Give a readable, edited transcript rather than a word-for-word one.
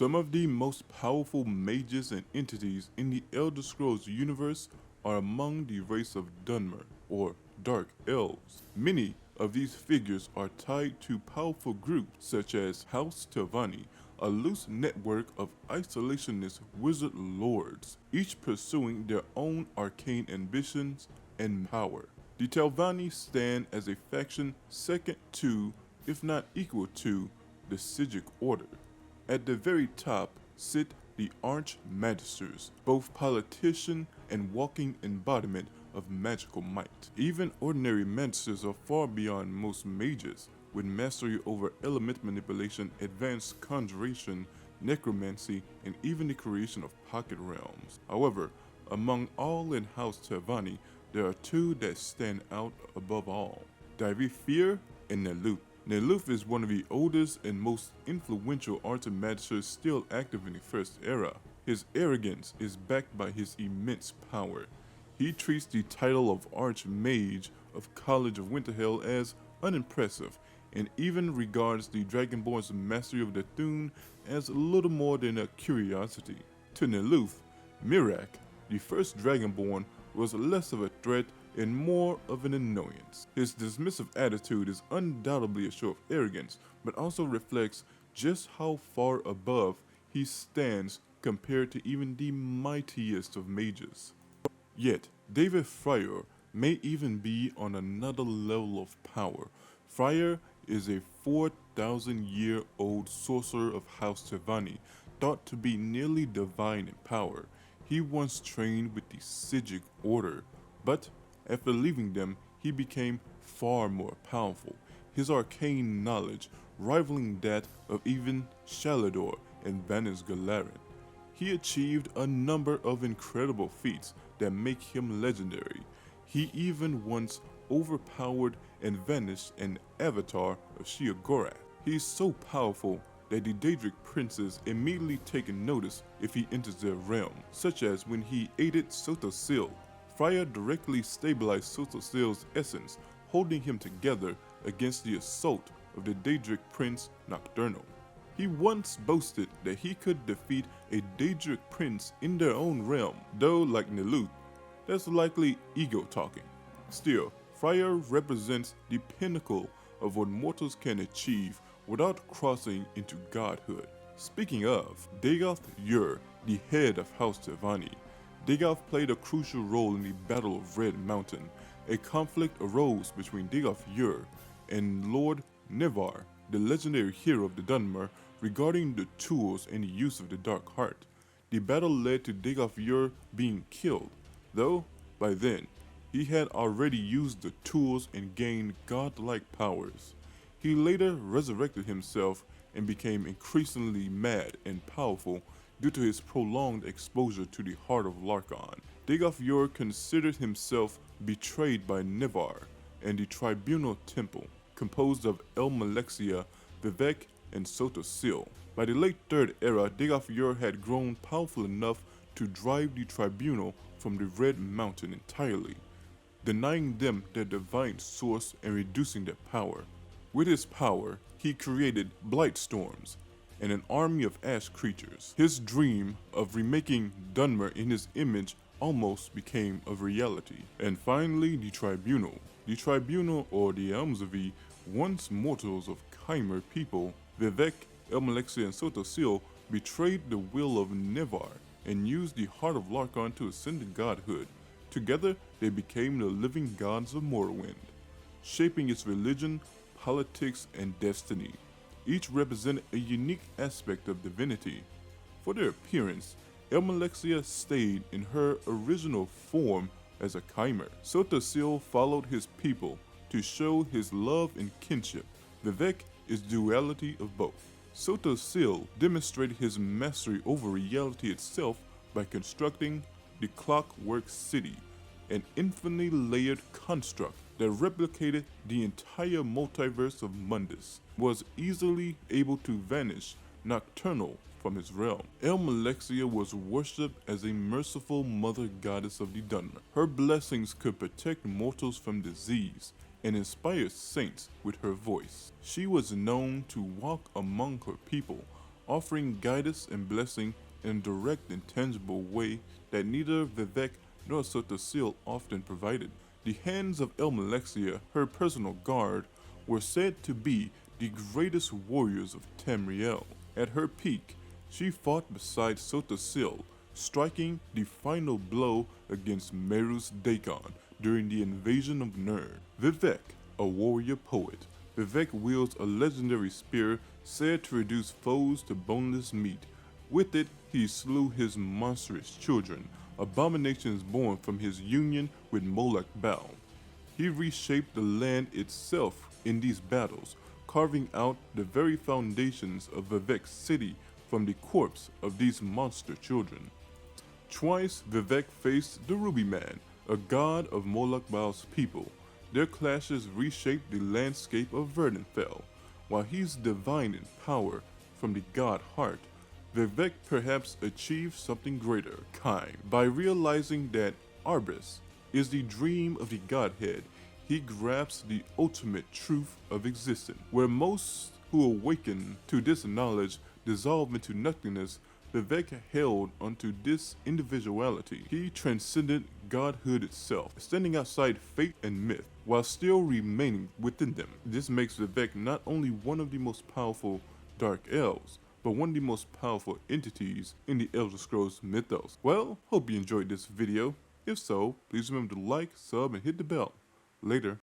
Some of the most powerful mages and entities in the Elder Scrolls universe are among the race of Dunmer, or Dark Elves. Many of these figures are tied to powerful groups such as House Telvanni, a loose network of isolationist wizard lords, each pursuing their own arcane ambitions and power. The Telvanni stand as a faction second to, if not equal to, the Sigic Order. At the very top sit the Arch-Magisters, both politician and walking embodiment of magical might. Even ordinary magisters are far beyond most mages, with mastery over element manipulation, advanced conjuration, necromancy, and even the creation of pocket realms. However, among all in House Telvanni, there are two that stand out above all: Divifir and Neluth. Neluth is one of the oldest and most influential Arch-Magisters still active in the First Era. His arrogance is backed by his immense power. He treats the title of Archmage of College of Winterhell as unimpressive, and even regards the Dragonborn's mastery of the Thune as little more than a curiosity. To Neluth, Mirak, the first Dragonborn, was less of a threat and more of an annoyance. His dismissive attitude is undoubtedly a show of arrogance, but also reflects just how far above he stands compared to even the mightiest of mages. Yet, David Freyr may even be on another level of power. Freyr is a 4,000-year-old sorcerer of House Telvanni, thought to be nearly divine in power. He once trained with the Sigic Order, but after leaving them, he became far more powerful, his arcane knowledge rivaling that of even Shalador and Vanis Galarin. He achieved a number of incredible feats that make him legendary. He even once overpowered and vanished an avatar of Sheogorath. He is so powerful that the Daedric princes immediately take notice if he enters their realm, such as when he aided Sotosil. Freyr directly stabilized Sotosil's essence, holding him together against the assault of the Daedric prince Nocturnal. He once boasted that he could defeat a Daedric prince in their own realm, though like Neluth, that's likely ego talking. Still, Freyr represents the pinnacle of what mortals can achieve without crossing into godhood. Speaking of, Dagoth Ur, the head of House Telvanni. Dagoth played a crucial role in the Battle of Red Mountain. A conflict arose between Dagoth Ur and Lord Nevar, the legendary hero of the Dunmer, regarding the tools and the use of the Dark Heart. The battle led to Dagoth Ur being killed, though by then he had already used the tools and gained godlike powers. He later resurrected himself and became increasingly mad and powerful due to his prolonged exposure to the heart of Larkon. Dagoth Ur considered himself betrayed by Nevar and the Tribunal Temple, composed of Elmalexia, Vivek, and Sotosil. By the late Third Era, Dagoth Ur had grown powerful enough to drive the Tribunal from the Red Mountain entirely, denying them their divine source and reducing their power. With his power, he created Blightstorms and an army of ash creatures. His dream of remaking Dunmer in his image almost became a reality. And finally, the Tribunal. The Tribunal, or the Elmsvi, once mortals of Chimer people, Vivek, Elmalexia, and Sotosil, betrayed the will of Nevar and used the heart of Larkon to ascend to godhood. Together, they became the living gods of Morrowind, shaping its religion, politics, and destiny. Each represented a unique aspect of divinity. For their appearance, Elmalexia stayed in her original form as a Chimer. Sotosil followed his people to show his love and kinship. Vivek is duality of both. Sotosil demonstrated his mastery over reality itself by constructing the Clockwork City, an infinitely layered construct that replicated the entire multiverse of Mundus, was easily able to vanish Nocturnal from his realm. Elmalexia was worshipped as a merciful mother goddess of the Dunmer. Her blessings could protect mortals from disease and inspire saints with her voice. She was known to walk among her people, offering guidance and blessing in a direct and tangible way that neither Vivek nor Sotasil often provided. The hands of Elmalexia, her personal guard, were said to be the greatest warriors of Tamriel. At her peak, she fought beside Sotasil, striking the final blow against Merus Dagon during the invasion of Nirn. Vivek, a warrior poet. Vivek wields a legendary spear said to reduce foes to boneless meat. With it, he slew his monstrous children, abominations born from his union with Molech Baal. He reshaped the land itself in these battles, carving out the very foundations of Vivek's city from the corpse of these monster children. Twice Vivek faced the Ruby Man, a god of Molech Baal's people. Their clashes reshaped the landscape of Verdenfell. While he's divine in power from the god heart, Vivek perhaps achieved something greater, kind. By realizing that Arbus is the dream of the godhead, he grasps the ultimate truth of existence. Where most who awaken to this knowledge dissolve into nothingness, Vivek held onto this individuality. He transcended godhood itself, standing outside fate and myth, while still remaining within them. This makes Vivek not only one of the most powerful Dark Elves, but one of the most powerful entities in the Elder Scrolls mythos. Well, hope you enjoyed this video. If so, please remember to like, sub, and hit the bell. Later.